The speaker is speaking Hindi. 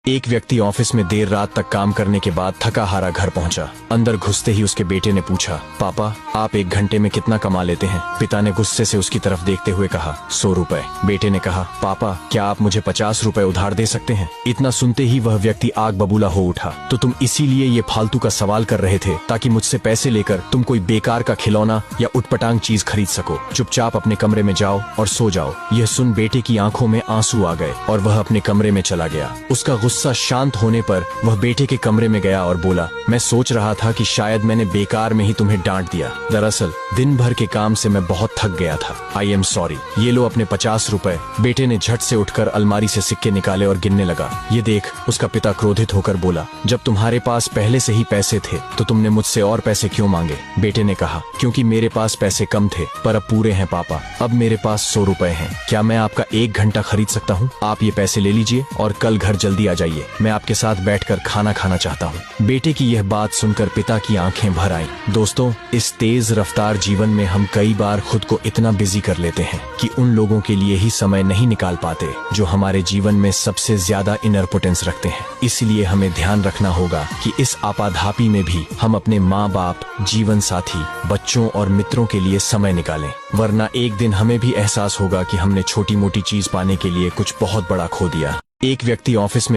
एक व्यक्ति ऑफिस में देर रात तक काम करने के बाद थका हारा घर पहुंचा। अंदर घुसते ही उसके बेटे ने पूछा, पापा आप 1 घंटे में कितना कमा लेते हैं? पिता ने गुस्से से उसकी तरफ देखते हुए कहा, 100 रुपए। बेटे ने कहा, पापा क्या आप मुझे 50 रुपए उधार दे सकते हैं? इतना सुनते ही वह व्यक्ति आग बबूला हो उठा। तो तुम इसीलिए ये फालतू का सवाल कर रहे थे ताकि मुझसे पैसे लेकर तुम कोई बेकार का खिलौना या उटपटांग चीज खरीद सको। चुपचाप अपने कमरे में जाओ और सो जाओ। यह सुन बेटे की आंखों में आंसू आ गए और वह अपने कमरे में चला गया। उसका गुस्सा शांत होने पर वह बेटे के कमरे में गया और बोला, मैं सोच रहा था कि शायद मैंने बेकार में ही तुम्हें डांट दिया। दरअसल दिन भर के काम से मैं बहुत थक गया था। I am sorry. ये लो अपने 50 रुपए। बेटे ने झट से उठकर अलमारी से सिक्के निकाले और गिनने लगा। ये देख, उसका पिता क्रोधित होकर बोला, जब तुम्हारे पास पहले से ही पैसे थे तो तुमने मुझसे और पैसे क्यों मांगे? बेटे ने कहा, क्योंकि मेरे पास पैसे कम थे पर अब पूरे हैं पापा। अब मेरे पास 100 रुपए हैं। क्या मैं आपका 1 घंटा खरीद सकता हूँ? आप ये पैसे ले लीजिए और कल घर जल्दी आ जाइए। मैं आपके साथ बैठकर खाना खाना चाहता हूँ। बेटे की यह बात सुनकर पिता की आंखें भर आईं। दोस्तों, इस तेज रफ्तार जीवन में हम कई बार खुद को इतना बिजी कर लेते हैं कि उन लोगों के लिए ही समय नहीं निकाल पाते जो हमारे जीवन में सबसे ज्यादा इम्पोर्टेंस रखते हैं। इसलिए हमें ध्यान रखना होगा कि इस आपाधापी में भी हम अपने माँ बाप, जीवन साथी, बच्चों और मित्रों के लिए समय निकालें, वरना एक दिन हमें भी एहसास होगा कि हमने छोटी मोटी चीज पाने के लिए कुछ बहुत बड़ा खो दिया। एक व्यक्ति ऑफिस में